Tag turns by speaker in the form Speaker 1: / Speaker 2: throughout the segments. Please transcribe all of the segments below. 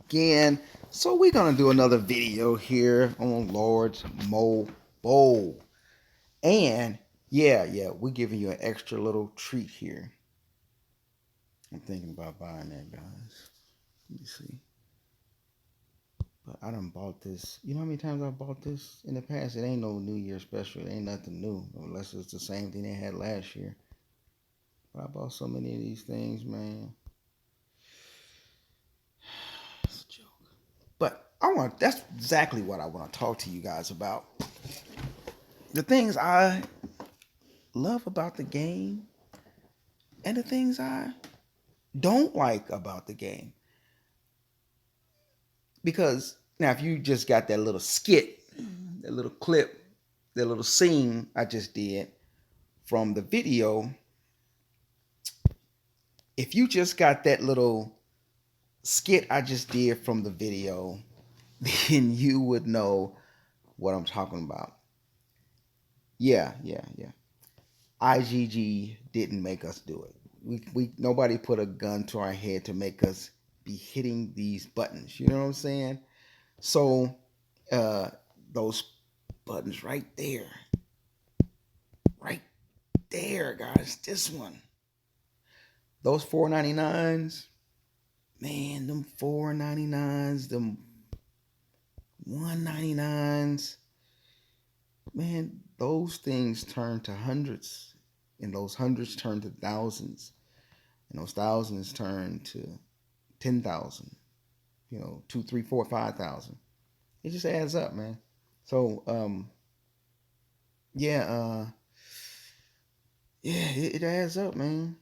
Speaker 1: again. So we're gonna do another video here on Lords Mobile. And yeah, we're giving you an extra little treat here. I'm thinking about buying that, guys. Let me see. But I done bought this. You know how many times I bought this in the past? It ain't no New Year special. It ain't nothing new. Unless it's the same thing they had last year. But I bought so many of these things, man. It's a joke. But that's exactly what I want to talk to you guys about. The things I love about the game and the things I don't like about the game. Because now, if you just got that little skit, that little clip, that little scene I just did from the video, if you just got that little skit I just did from the video, then you would know what I'm talking about. Yeah. IGG didn't make us do it. We nobody put a gun to our head to make us be hitting these buttons. You know what I'm saying? So uh those buttons right there, guys. This one, those 499s, man, them 499s, them 199s, man, those things turn to hundreds, and those hundreds turn to thousands, and those thousands turn to 10,000. You know, 2, 3, 4, 5,000. It just adds up, man. So, yeah, it adds up, man.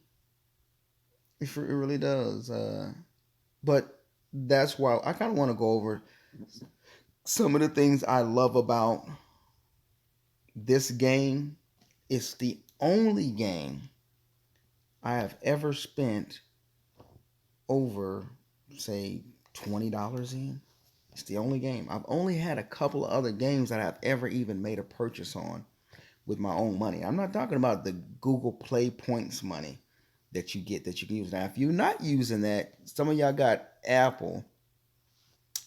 Speaker 1: It really does. But that's why I kind of want to go over some of the things I love about this game. It's the only game I have ever spent over, say, $20 in. It's the only game. I've only had a couple of other games that I've ever even made a purchase on with my own money. I'm not talking about the Google Play points money that you get that you can use. Now, if you're not using that, some of y'all got Apple.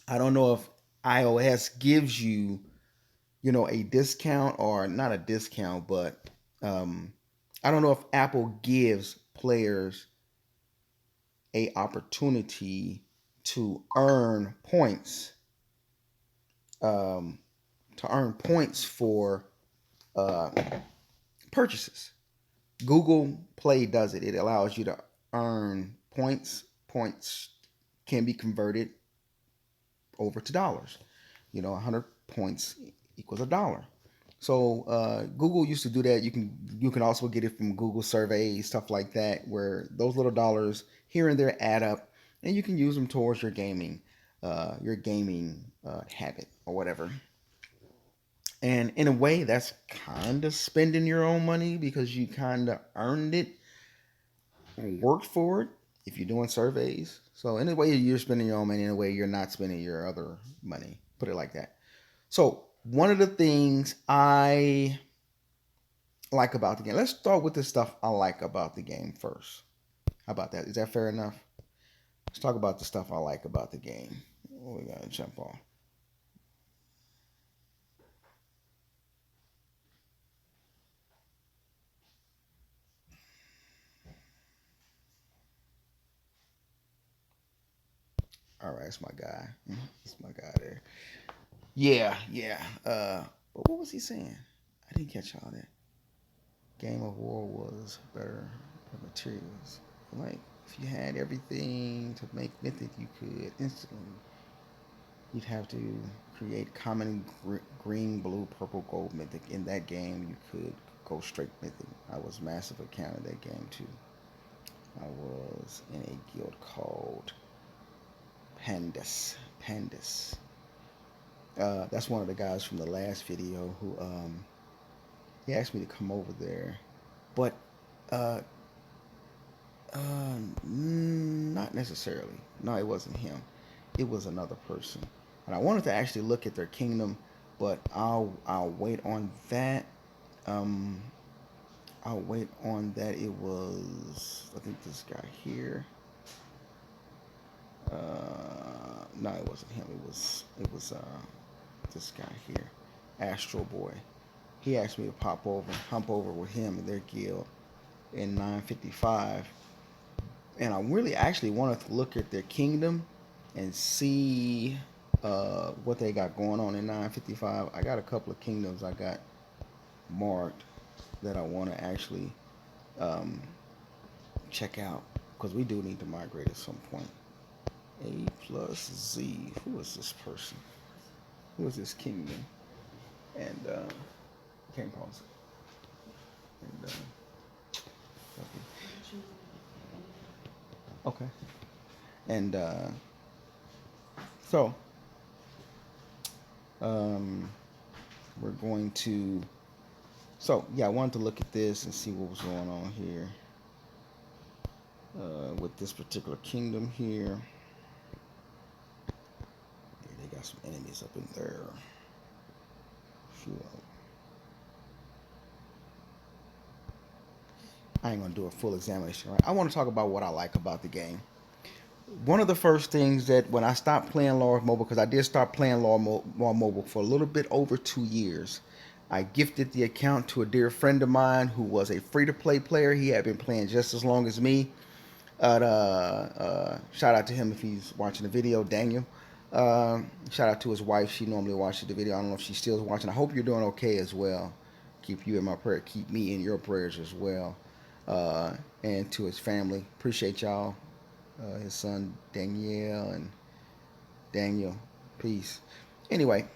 Speaker 1: I don't know if iOS gives you, a discount or not a discount, but I don't know if Apple gives players a opportunity to earn points, um, for uh, purchases. Google Play does it. It allows you to earn points. Points can be converted over to dollars. 100 points equals $1. So Google used to do that. You can also get it from Google surveys, stuff like that, where those little dollars here and there add up, and you can use them towards your gaming habit or whatever. And in a way, that's kind of spending your own money because you kind of earned it, worked for it. If you're doing surveys, so in a way you're spending your own money. In a way, you're not spending your other money. Put it like that. So one of the things I like about the game. Let's start with the stuff I like about the game first. How about that? Is that fair enough? Let's talk about the stuff I like about the game. We gotta jump on. All right, it's my guy. It's my guy there. Yeah. But what was he saying? I didn't catch all that. Game of War was better materials. Like if you had everything to make Mythic, you could instantly. You'd have to create common green, blue, purple, gold Mythic. In that game, you could go straight Mythic. I was massive account of that game too. I was in a guild called Pandas. That's one of the guys from the last video who he asked me to come over there, but uh, not necessarily. No, it wasn't him. It was another person, and I wanted to actually look at their kingdom, but I'll wait on that. Um, I'll wait on that. It was, I think, this guy here. no, it wasn't him. It was this guy here, Astro Boy. He asked me to pop over, hump over with him and their guild in 955, and I really actually wanted to look at their kingdom and see what they got going on in 955. I got a couple of kingdoms I got marked that I want to actually um, check out because we do need to migrate at some point. A plus Z. Who is this person? Who is this kingdom? And can't pause it. And okay. And so we're going to. So yeah, I wanted to look at this and see what was going on here with this particular kingdom here. Yeah, they got some enemies up in there. I ain't gonna do a full examination, right? I want to talk about what I like about the game. One of the first things that when I stopped playing Lord Mobile, because I did start playing Lord Mobile for a little bit over 2 years, I gifted the account to a dear friend of mine who was a free-to-play player. He had been playing just as long as me. Shout out to him if he's watching the video, Daniel. Shout out to his wife. She normally watches the video. I don't know if she's still watching. I hope you're doing okay as well. Keep you in my prayer. Keep me in your prayers as well. And to his family. Appreciate y'all. His son Danielle and Daniel. Peace. Anyway,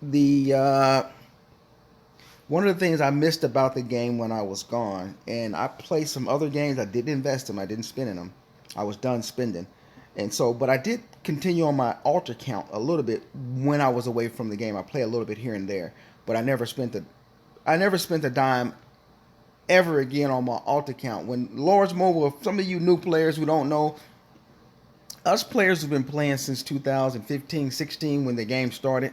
Speaker 1: the one of the things I missed about the game when I was gone, and I played some other games. I didn't invest in them. I didn't spend in them. I was done spending, and so, but I did continue on my alt account a little bit when I was away from the game. I play a little bit here and there, but I never spent a dime ever again on my alt account. When Lords Mobile, some of you new players who don't know, us players have been playing since 2015, 16 when the game started.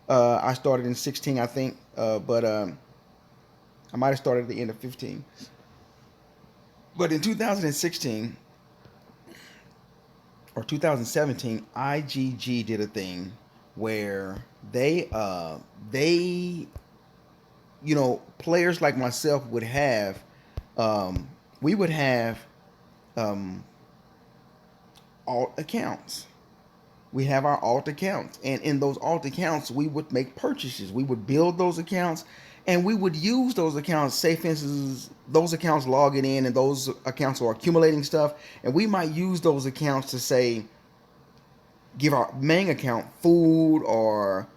Speaker 1: I started in 16, I think, but I might have started at the end of 15. But in 2016 or 2017, IGG did a thing where they players like myself would have we would have um, alt accounts. We have our alt accounts, and in those alt accounts we would make purchases. We would build those accounts, and we would use those accounts. Say for instance, those accounts logging in and those accounts are accumulating stuff, and we might use those accounts to say give our main account food or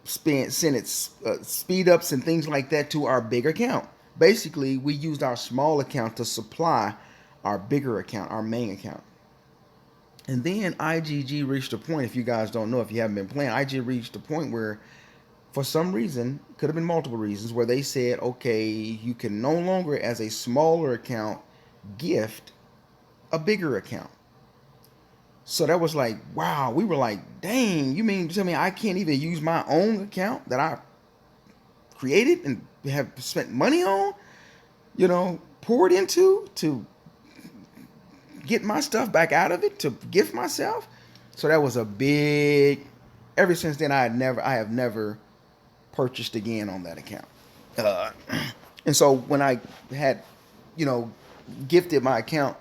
Speaker 1: send it speed ups and things like that to our big account. Basically, we used our small account to supply our bigger account, our main account. And then IGG reached a point, if you guys don't know, if you haven't been playing, IGG reached a point where, for some reason, could have been multiple reasons, where they said, okay, you can no longer, as a smaller account, gift a bigger account. So that was like, wow, we were like, dang, you mean to tell me I can't even use my own account that I created and have spent money on, poured into to get my stuff back out of it, to gift myself? So that was a big, ever since then I have never purchased again on that account. Uh, and so when I had, gifted my account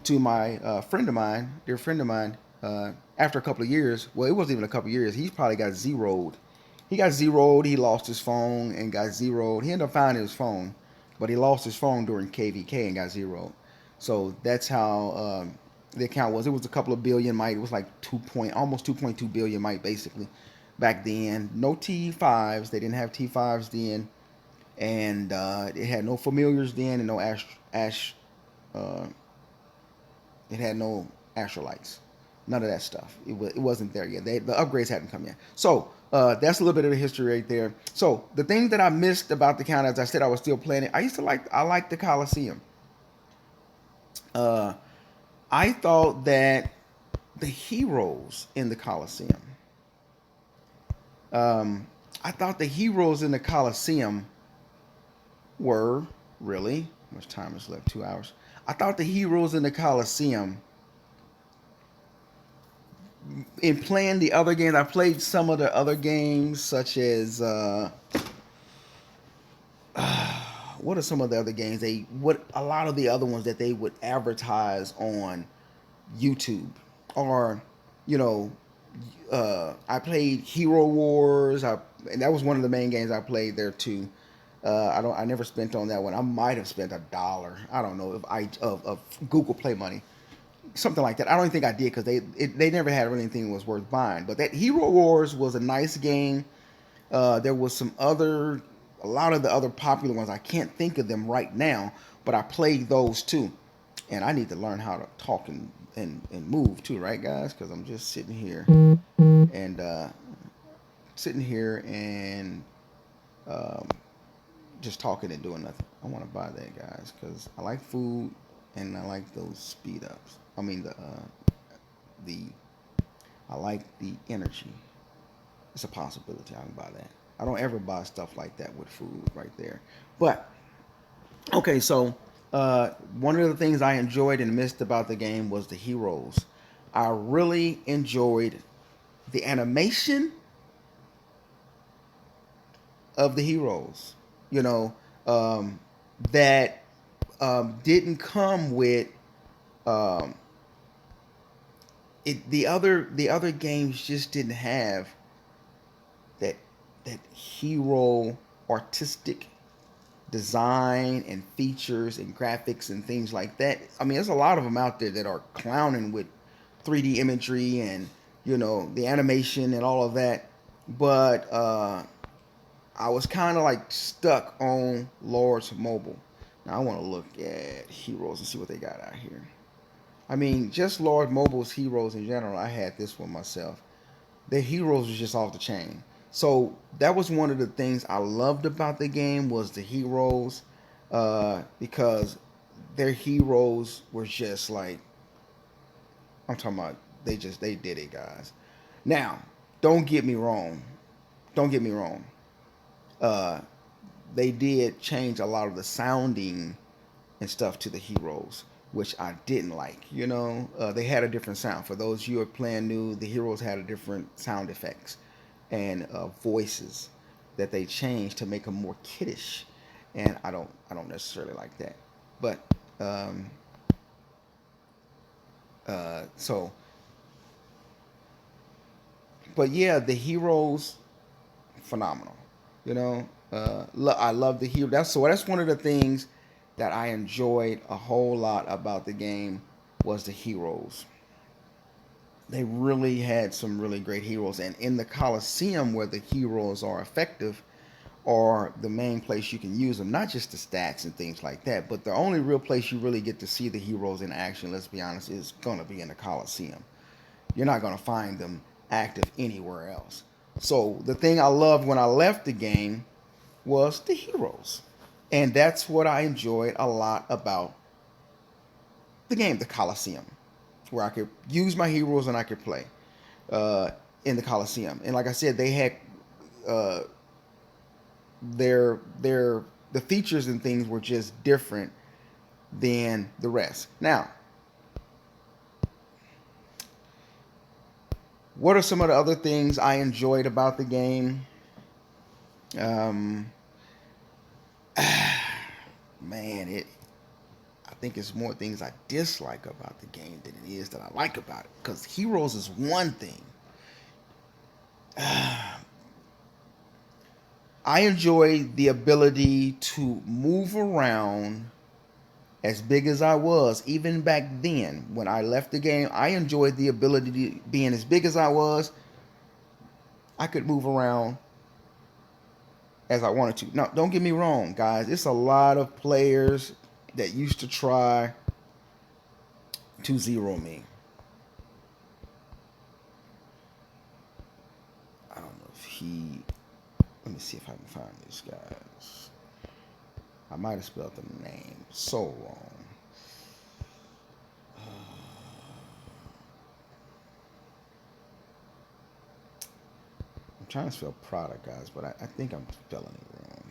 Speaker 1: to my friend of mine, dear friend of mine, after a couple of years, well, it wasn't even a couple of years, he probably got zeroed. He got zeroed, he lost his phone and got zeroed. He ended up finding his phone, but he lost his phone during KVK and got zeroed. So that's how the account was. It was a couple of billion might. It was like almost 2.2 billion might basically back then. No T5s. They didn't have T5s then, and it had no familiars then and no Ash. Uh, it had no Astrolites. None of that stuff. It wasn't there yet. The upgrades hadn't come yet. So that's a little bit of the history right there. So the thing that I missed about the account, as I said, I was still playing it. I liked the Coliseum. I thought that the heroes in the Coliseum, I thought the heroes in the Coliseum were really, how much time is left? 2 hours. I thought the heroes in the Coliseum in playing the other games, I played some of the other games, such as what are some of the other games? What a lot of the other ones that they would advertise on YouTube, or you know, I played Hero Wars. And that was one of the main games I played there too. I never spent on that one. I might have spent $1. I don't know if of Google Play money, something like that. I don't think I did because they never had really anything that was worth buying. But that Hero Wars was a nice game. There was a lot of the other popular ones. I can't think of them right now, but I played those too. And I need to learn how to talk and move too, right, guys? Because I'm just and sitting here and um, just talking and doing nothing. I want to buy that, guys, because I like food and I like those speed ups. I mean the I like the energy. It's a possibility I can buy that. I don't ever buy stuff like that with food right there. But okay, so one of the things I enjoyed and missed about the game was the heroes. I really enjoyed the animation of the heroes. You know, that didn't come with um, it. The other games just didn't have that hero artistic design and features and graphics and things like that. I mean, there's a lot of them out there that are clowning with 3D imagery and the animation and all of that. But I was kind of like stuck on Lords Mobile. Now I want to look at Heroes and see what they got out here. I mean, just Lord Mobile's Heroes in general. I had this one myself. The heroes was just off the chain. So that was one of the things I loved about the game was the heroes, because their heroes were just like I'm talking about. They did it, guys. Now, don't get me wrong. Don't get me wrong. Uh, they did change a lot of the sounding and stuff to the heroes, which I didn't like. They had a different sound. For those you are playing new, the heroes had a different sound effects and voices that they changed to make them more kiddish, and I don't necessarily like that. But um, so, but yeah, the heroes phenomenal. I love the hero. That's one of the things that I enjoyed a whole lot about the game was the heroes. They really had some really great heroes, and in the Coliseum where the heroes are effective, are the main place you can use them. Not just the stats and things like that, but the only real place you really get to see the heroes in action, let's be honest, is going to be in the Coliseum. You're not going to find them active anywhere else. So the thing I loved when I left the game was the heroes. And that's what I enjoyed a lot about the game, the Coliseum, where I could use my heroes and I could play uh, in the Coliseum. And like I said, they had uh, their the features and things were just different than the rest. Now, what are some of the other things I enjoyed about the game? Um, man, I think it's more things I dislike about the game than it is that I like about it. Because heroes is one thing. I enjoy the ability to move around as big as I was, even back then when I left the game. I enjoyed the ability to being as big as I was. I could move around as I wanted to. Now, don't get me wrong, guys. It's a lot of players that used to try to zero me. I don't know if he. Let me see if I can find this guys. I might have spelled the name so wrong. I'm trying to spell product, guys, but I think I'm spelling it wrong.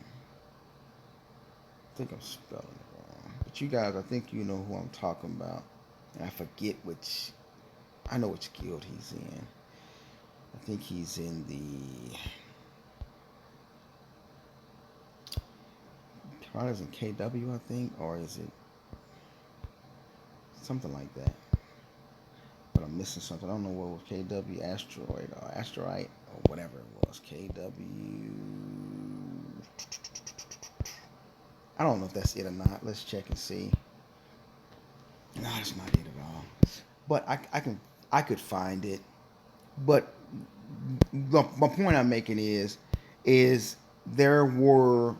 Speaker 1: I think I'm spelling it wrong. But you guys, I think you know who I'm talking about. And I forget which. I know which guild he's in. I think he's in the. Probably in KW, I think, or is it something like that? But I'm missing something. I don't know what was KW Asteroid or Asterite or whatever it was. KW. I don't know if that's it or not. Let's check and see. No, that's not it at all. But I could find it. But my point I'm making is there were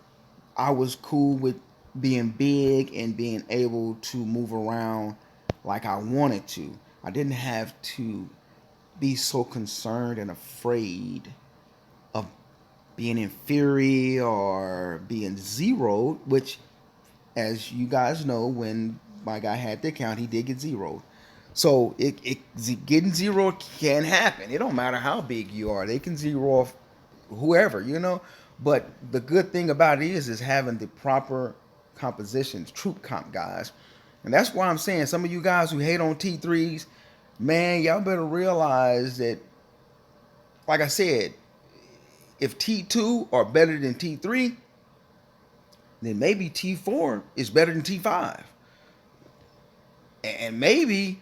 Speaker 1: I was cool with being big and being able to move around like I wanted to. I didn't have to be so concerned and afraid of being inferior or being zeroed, which, as you guys know, when my guy had the account, he did get zeroed. So getting zero can happen. It don't matter how big you are; they can zero off whoever, you know. But the good thing about it is having the proper compositions, troop comp guys, and that's why I'm saying some of you guys who hate on T3s, man, y'all better realize that, like I said, if T2 are better than T3, then maybe T4 is better than T5, and maybe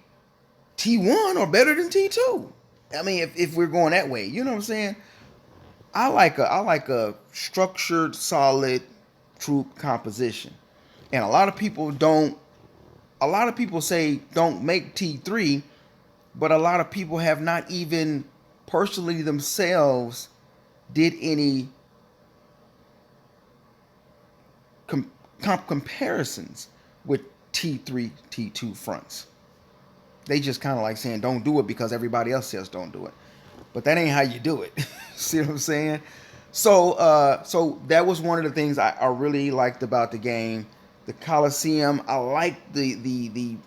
Speaker 1: T1 are better than T2. I mean, if we're going that way, you know what I'm saying? I like a structured, solid troop composition, and a lot of people don't. A lot of people say don't make T3, but a lot of people have not even personally themselves did any comparisons with T3, T2 fronts. They just kind of like saying don't do it because everybody else says don't do it. But that ain't how you do it. See what I'm saying? So that was one of the things I really liked about the game. The Coliseum. I like the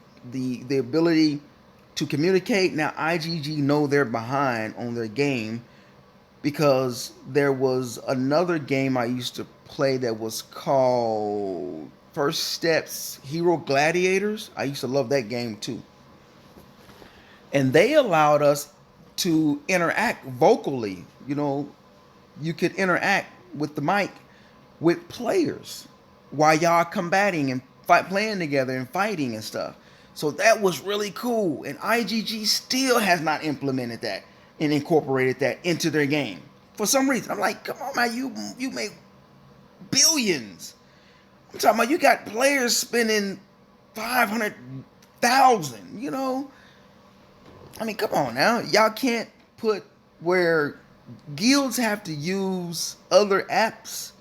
Speaker 1: ability to communicate. Now IGG know they're behind on their game because there was another game I used to play that was called First Steps Hero Gladiators. I used to love that game too. And they allowed us to interact vocally. You know, you could interact with the mic with players while y'all combating and playing together and fighting and stuff. So that was really cool. And IGG still has not implemented that and incorporated that into their game for some reason. I'm like, come on, man, you make billions. I'm talking about you got players spending 500,000. You know, I mean, come on now. Y'all can't put where guilds have to use other apps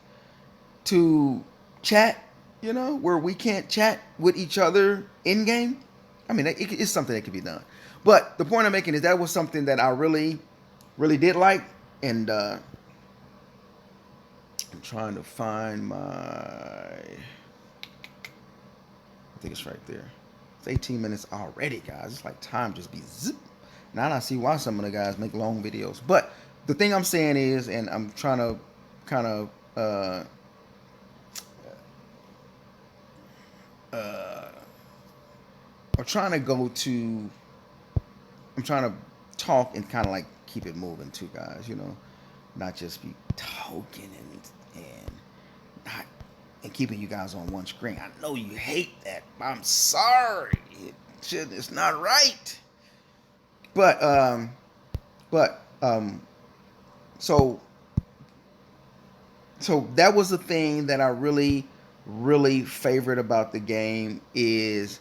Speaker 1: to chat, you know, where we can't chat with each other in game. I mean, it's something that can be done. But the point I'm making is that was something that I really, really did like. And I'm trying to find I think it's right there. It's 18 minutes already, guys. It's like time just be zip. Now I see why some of the guys make long videos. But the thing I'm saying is, and I'm trying to kind of I'm trying to go to I'm trying to talk and kind of like keep it moving too, guys, you know, not just be talking and not and keeping you guys on one screen. I know you hate that. I'm sorry. It's not right. But but so that was the thing that I really really favored about the game is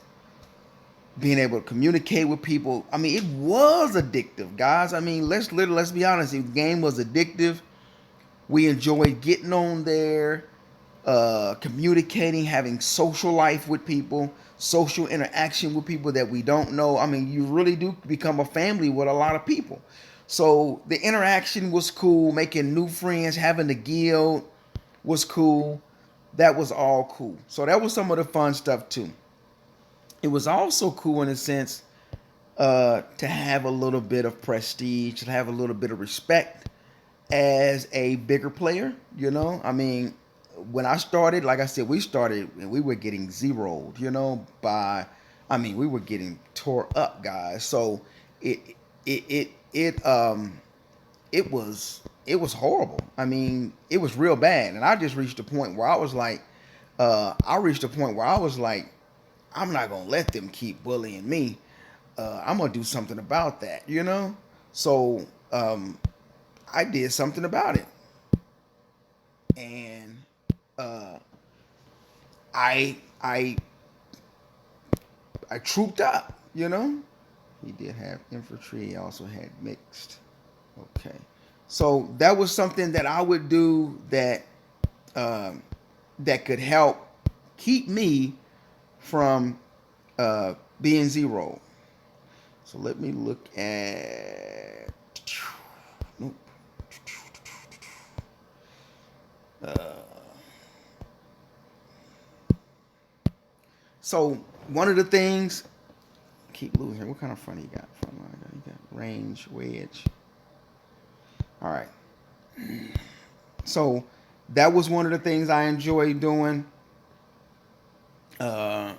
Speaker 1: being able to communicate with people. I mean, it was addictive, guys. I mean, let's be honest. The game was addictive. We enjoyed getting on there, communicating, having social life with people, social interaction with people that we don't know. I mean, you really do become a family with a lot of people. So the interaction was cool, making new friends, having the guild was cool. That was all cool. So that was some of the fun stuff too. It was also cool in a sense to have a little bit of prestige, to have a little bit of respect as a bigger player. You know, I mean, when I started, like I said, we started and we were getting zeroed. You know, we were getting tore up, guys. So it it it it it was horrible. I mean, it was real bad, and I just reached a point where I was like, I'm not gonna let them keep bullying me. I'm gonna do something about that, you know. So I did something about it, and uh, I I I trooped up, you know. He did have infantry. He also had mixed. Okay, so that was something that I would do um, that could help keep me from being zero. So let me look at. Nope. Uh, so one of the things, keep losing. What kind of front you got? Front line. You got range, wedge. All right. So that was one of the things I enjoyed doing. Uh,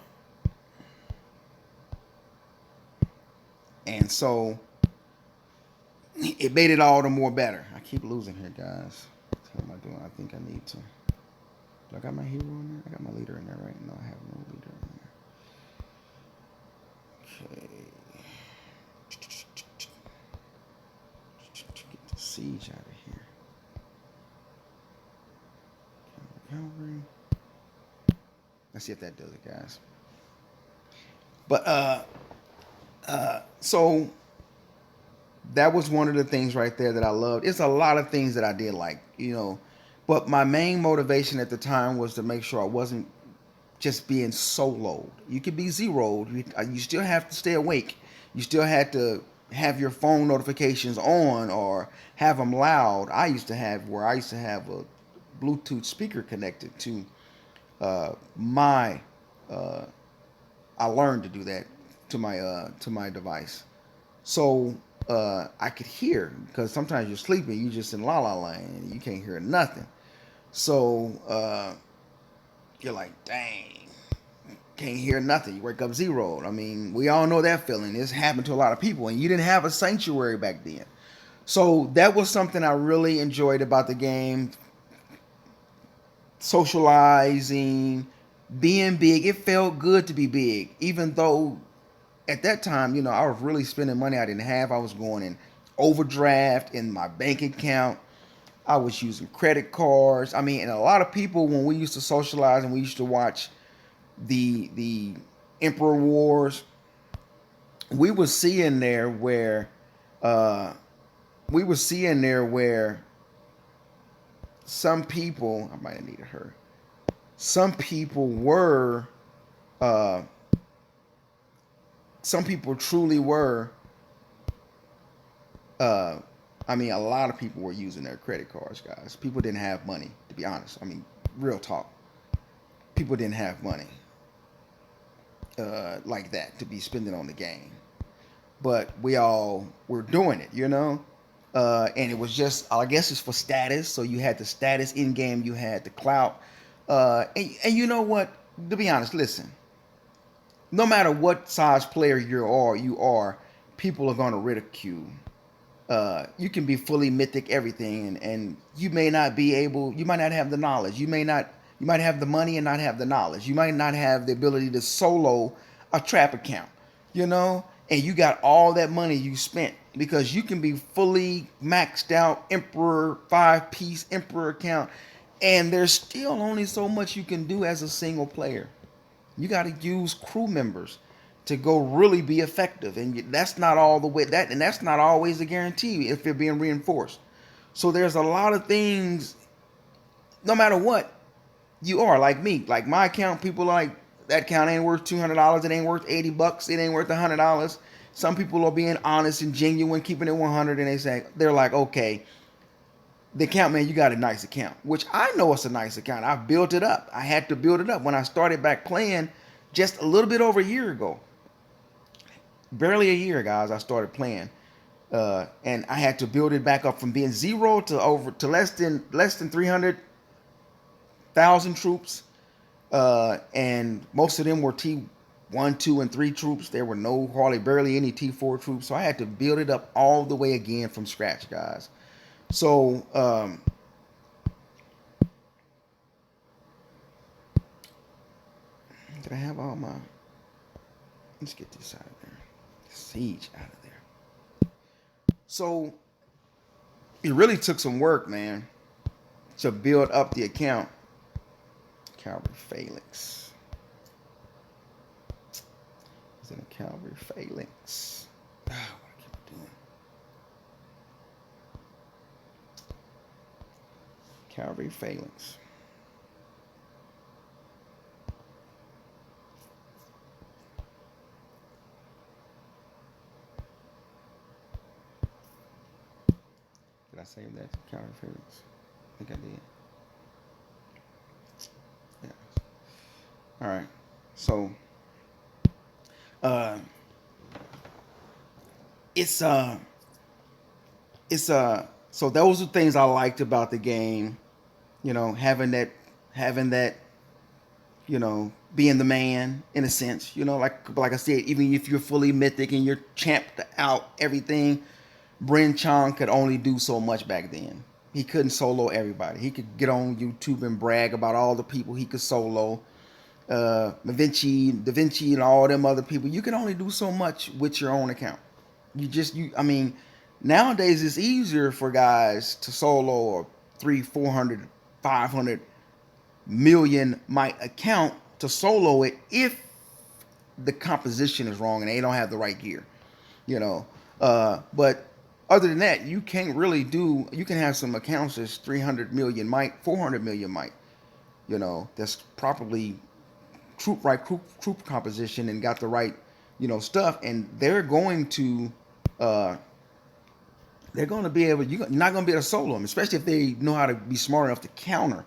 Speaker 1: and so it made it all the more better. I keep losing here, guys. What am I doing? I think I need to. Do I got my hero in there? I got my leader in there, right? No, I have no leader in there. Okay. Get the siege out of here. Cavalry. Let's see if that does it, guys. But so that was one of the things right there that I loved. It's a lot of things that I did like, you know, but my main motivation at the time was to make sure I wasn't just being soloed. You could be zeroed. You still have to stay awake. You still had to have your phone notifications on or have them loud. I used to have a Bluetooth speaker connected to my. I learned to do that to my device, so I could hear because sometimes you're sleeping, you just in la la land, and you can't hear nothing. So you're like, dang, can't hear nothing. You wake up zeroed. I mean, we all know that feeling. It's happened to a lot of people, and you didn't have a sanctuary back then. So that was something I really enjoyed about the game. Socializing, being big. It felt good to be big, even though at that time, you know, I was really spending money I didn't have. I was going in overdraft in my bank account. I was using credit cards. I mean, and a lot of people when we used to socialize and we used to watch the Emperor Wars, we were seeing there where uh we were seeing there where some people, I might have needed her. Some people were uh some people truly were uh I mean, a lot of people were using their credit cards, guys. People didn't have money, to be honest. I mean, real talk. People didn't have money like that to be spending on the game. But we all were doing it, you know? And it was just, I guess it's for status. So you had the status in game, you had the clout. And you know what? To be honest, listen, no matter what size player you are, people are going to ridicule. You can be fully mythic everything, and you may not be able, you might not have the knowledge. You might have the money and not have the knowledge. You might not have the ability to solo a trap account, you know, and you got all that money you spent because you can be fully maxed out Emperor 5-piece Emperor account, and there's still only so much you can do as a single player. You got to use crew members to go really be effective, and that's not all the way that, and that's not always a guarantee if they're being reinforced. So there's a lot of things. No matter what you are, like me, like my account, people are like that account ain't worth $200. It ain't worth $80. It ain't worth $100. Some people are being honest and genuine, keeping it 100, and they're like, okay, the account, man, you got a nice account, which I know it's a nice account. I built it up. I had to build it up when I started back playing just a little bit over a year ago. Barely a year, guys, I started playing. And I had to build it back up from being zero to over to less than 300,000 troops. And most of them were 1, 2, and 3 troops. There were no hardly barely any T4 troops, so I had to build it up all the way again from scratch, guys. So did I have all my? Let's get this out of there. Siege out of there. So it really took some work, man, to build up the account. Calvary Phalanx. Is it a Calvary Phalanx? Oh, what I keep doing. Calvary Phalanx. Did I save that? Calvary Phalanx. I think I did. Yeah. All right. So, uh, it's so those are things I liked about the game. You know, having that, you know, being the man in a sense. You know, like I said, even if you're fully mythic and you're champed out everything, Bryn Chong could only do so much back then. He couldn't solo everybody. He could get on YouTube and brag about all the people he could solo. Da Vinci, and all them other people. You can only do so much with your own account. I mean, nowadays it's easier for guys to solo a 300, 400, 500 million might account to solo it if the composition is wrong and they don't have the right gear, you know. But other than that, you can't really do. You can have some accounts that's 300 million might, 400 million might, you know, that's properly troop composition and got the right, you know, stuff, and uh, they're going to be able. You're not going to be able to solo them, especially if they know how to be smart enough to counter.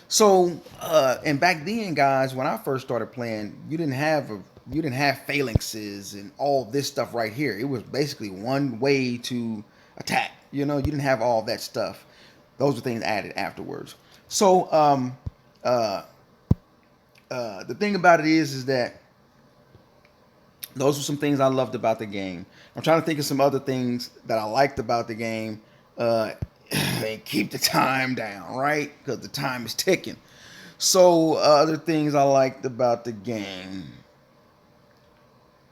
Speaker 1: So, and back then, guys, when I first started playing, you didn't have phalanxes and all this stuff right here. It was basically one way to attack. You know, you didn't have all that stuff. Those were things added afterwards. So, uh, the thing about it is that those were some things I loved about the game. I'm trying to think of some other things that I liked about the game. And keep the time down, right? Because the time is ticking. So, other things I liked about the game: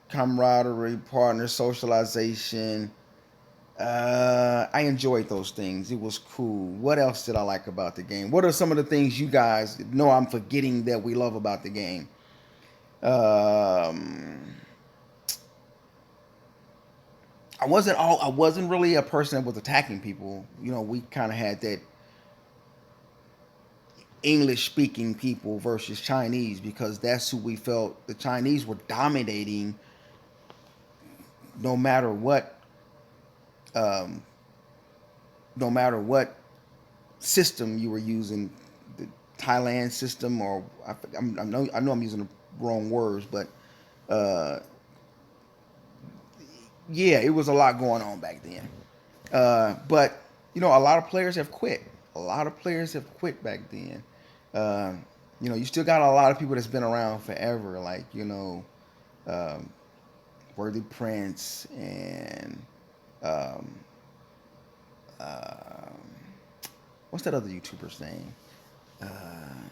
Speaker 1: camaraderie, partner, socialization. I enjoyed those things. It was cool. What else did I like about the game? What are some of the things you guys know I'm forgetting that we love about the game? Um, I wasn't really a person that was attacking people. You know, we kind of had that English speaking people versus Chinese because that's who we felt the Chinese were dominating no matter what um, no matter what system you were using, the Thailand system or I know I'm using the wrong words, but uh, yeah, it was a lot going on back then. But you know, a lot of players have quit. A lot of players have quit back then. Uh, you know, you still got a lot of people that's been around forever, like you know, um, Worthy Prince and um, um, what's that other YouTuber's name? Uh,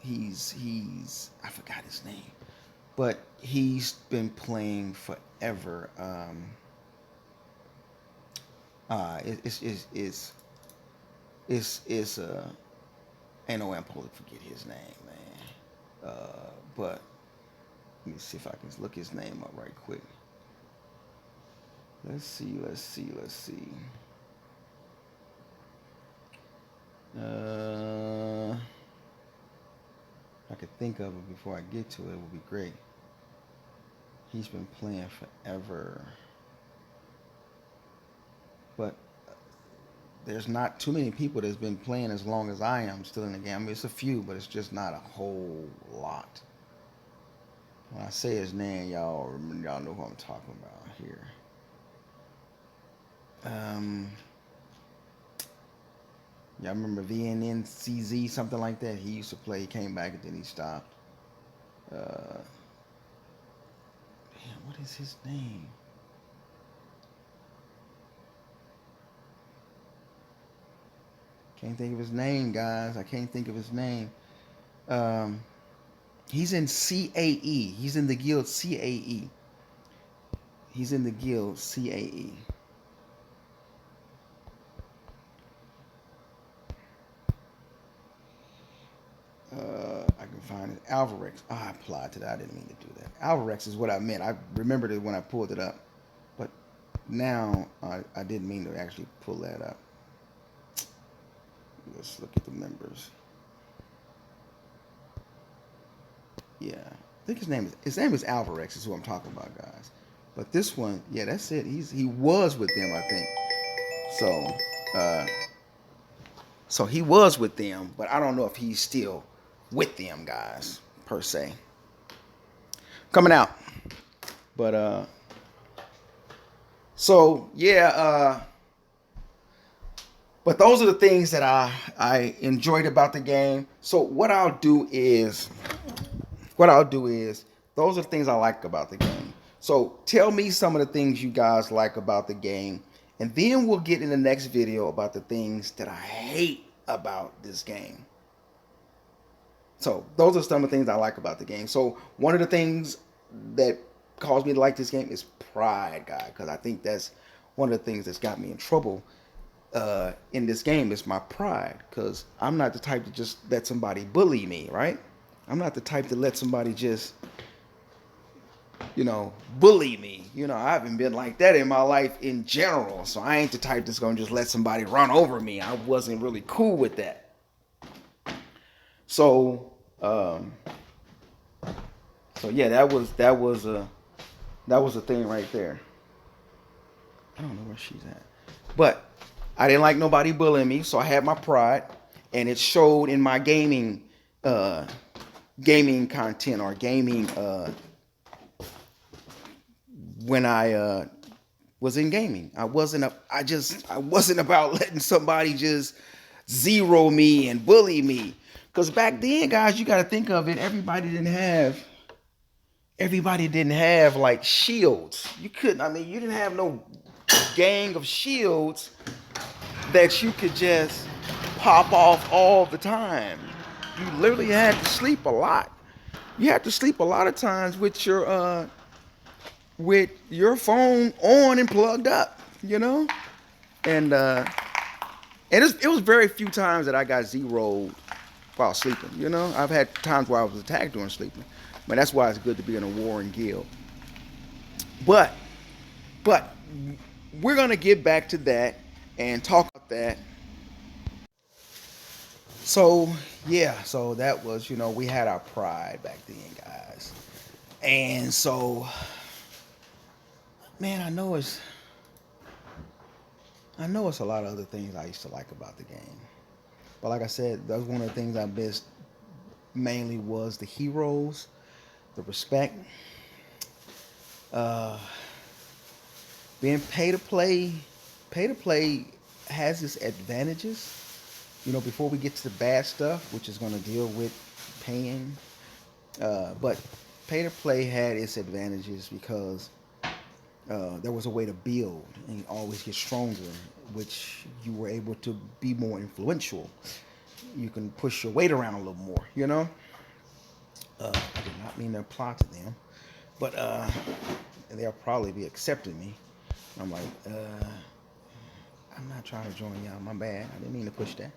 Speaker 1: he's I forgot his name, but he's been playing forever. It, it's ain't no way I'm supposed to forget his name, man. But let me see if I can look his name up right quick. Let's see. If I could think of it before I get to it, it would be great. He's been playing forever. But there's not too many people that's been playing as long as I am still in the game. I mean, it's a few, but it's just not a whole lot. When I say his name, y'all know who I'm talking about here. Y'all remember VNNCZ, something like that? He used to play. He came back and then he stopped. Uh, Damn, what is his name? Can't think of his name, guys. I can't think of his name. Um, he's in CAE. He's in the guild CAE. He's in the guild CAE. I can find it. Alvarex. Oh, I applied to that. I didn't mean to do that. Alvarex is what I meant. I remembered it when I pulled it up. But now I didn't mean to actually pull that up. Let's look at the members. Yeah. I think his name is Alvarex is who I'm talking about, guys. But this one, yeah, that's it. He was with them, I think. So so he was with them, but I don't know if he's still with them, guys, per se. Coming out. But so yeah, but those are the things that I enjoyed about the game. So what I'll do is those are the things I like about the game. So tell me some of the things you guys like about the game, and then we'll get in the next video about the things that I hate about this game. So those are some of the things I like about the game. So one of the things that caused me to like this game is pride, guy, because I think that's one of the things that's got me in trouble in this game is my pride, because I'm not the type to just let somebody bully me, right? I'm not the type to let somebody just, bully me. I haven't been like that in my life in general, so I ain't the type that's gonna just let somebody run over me. I wasn't really cool with that. So, so yeah, that was a thing right there. I don't know where she's at, but I didn't like nobody bullying me, so I had my pride, and it showed in my uh, gaming content or gaming when I was in gaming. I wasn't about letting somebody just zero me and bully me. Because back then, guys, you got to think of it. Everybody didn't have like shields. You couldn't. I mean, you didn't have no gang of shields that you could just pop off all the time. You literally had to sleep a lot. You had to sleep a lot of times with your phone on and plugged up, and it was very few times that I got zeroed while sleeping. I've had times where I was attacked during sleeping, but that's why it's good to be in a warring guild. But but we're gonna get back to that and talk about that. So yeah, so that was we had our pride back then, guys, and so man, I know it's a lot of other things I used to like about the game. But like I said, that's one of the things I missed mainly was the heroes, the respect. Uh, being pay to play has its advantages. Before we get to the bad stuff, which is going to deal with paying. But pay to play had its advantages because there was a way to build and always get stronger, which you were able to be more influential. You can push your weight around a little more. I did not mean to apply to them, but they'll probably be accepting me. I'm like, I'm not trying to join y'all. My bad. I didn't mean to push that.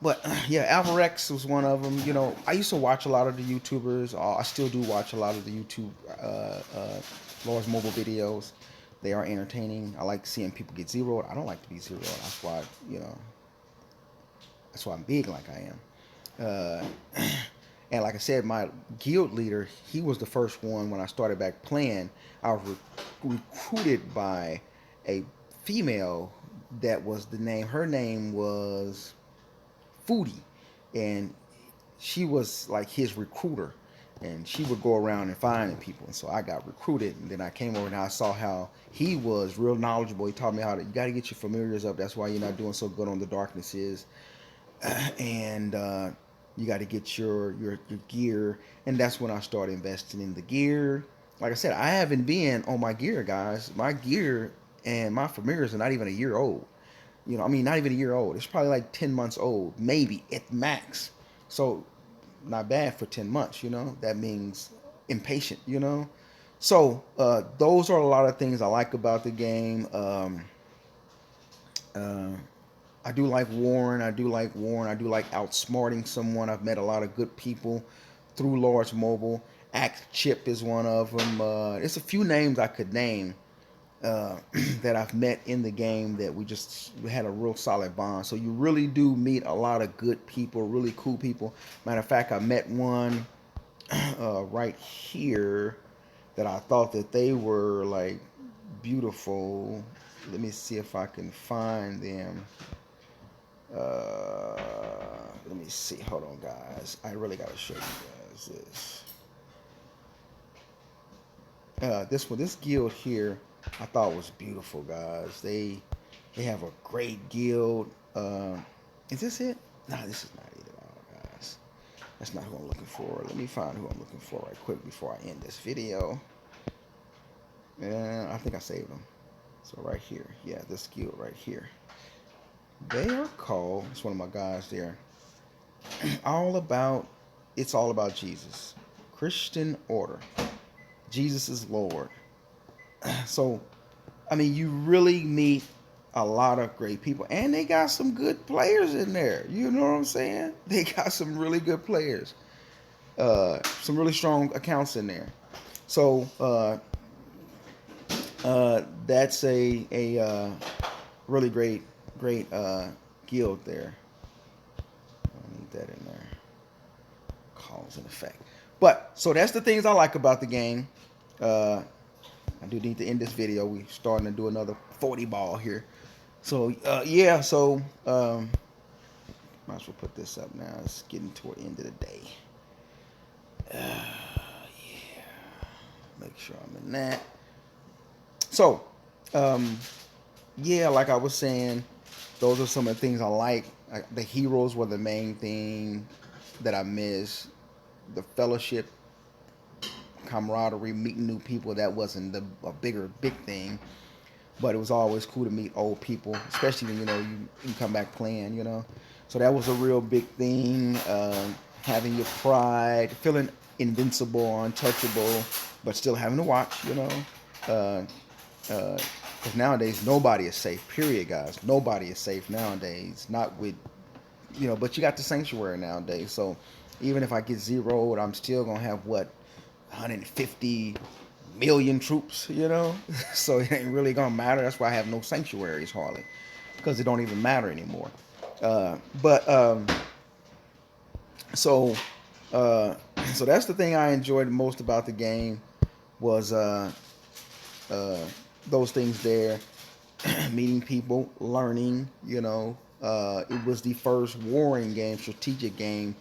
Speaker 1: But yeah, Alvarex was one of them. I used to watch a lot of the YouTubers. I still do watch a lot of the YouTube Lars Mobile videos. They are entertaining. I like seeing people get zeroed. I don't like to be zeroed. That's why I'm big like I am. And like I said, my guild leader, he was the first one when I started back playing. I was recruited by a female that was the name. Her name was Foodie, and she was like his recruiter, and she would go around and finding people. And so I got recruited, and then I came over and I saw how he was real knowledgeable. He taught me you got to get your familiars up. That's why you're not doing so good on the darknesses, and you got to get your gear. And that's when I started investing in the gear, like I said, I haven't been on my gear, guys. My gear and my familiars are not even a year old. You know, I mean, not even a year old. It's probably like 10 months old, maybe at max. So, not bad for 10 months, you know? That means impatient, you know? So, those are a lot of things I like about the game. Uh, I do like Warren. I do like Warren. I do like outsmarting someone. I've met a lot of good people through Lords Mobile. Act Chip is one of them. There's a few names I could name that I've met in the game that we had a real solid bond. So you really do meet a lot of good people, really cool people. Matter of fact, I met one right here that I thought that they were like beautiful. Let me see if I can find them. Uh, Let me see. Hold on, guys. I really gotta show you guys this. This guild here, I thought was beautiful, guys. They have a great guild. Is this it? No, this is not it at all, guys. That's not who I'm looking for. Let me find who I'm looking for right quick before I end this video. I think I saved them. So right here, yeah, this guild right here. They are called. It's one of my guys there. all about. It's all about Jesus. Christian Order. Jesus is Lord. So I mean, you really meet a lot of great people, and they got some good players in there. You know what I'm saying? They got some really good players, some really strong accounts in there. So that's a really great guild there. I need that in there. Cause and effect. But so that's the things I like about the game. I do need to end this video. We're starting to do another 40 ball here. So yeah, so might as well put this up now. It's getting toward the end of the day. Yeah, make sure I'm in that. So yeah, like I was saying, those are some of the things I like. The heroes were the main thing that I miss. The fellowship, camaraderie, meeting new people, that wasn't a big thing. But it was always cool to meet old people, especially when you come back playing, So that was a real big thing. Having your pride, feeling invincible, untouchable, but still having to watch, Because nowadays nobody is safe. Period, guys. Nobody is safe nowadays. Not with, But you got the sanctuary nowadays. So even if I get zeroed, I'm still gonna have 150 million troops, so it ain't really gonna matter. That's why I have no sanctuaries hardly, because it don't even matter anymore. But so so that's the thing I enjoyed most about the game was those things there, meeting people, learning. It was the first warring game, strategic game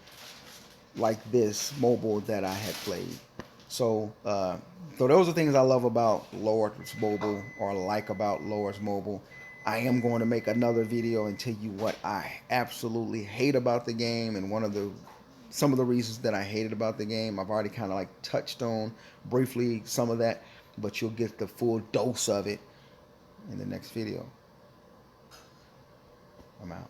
Speaker 1: like this mobile that I had played. So those are things I love about Lords Mobile, or like about Lords Mobile. I am going to make another video and tell you what I absolutely hate about the game, and some of the reasons that I hated about the game. I've already kind of like touched on briefly some of that, but you'll get the full dose of it in the next video. I'm out.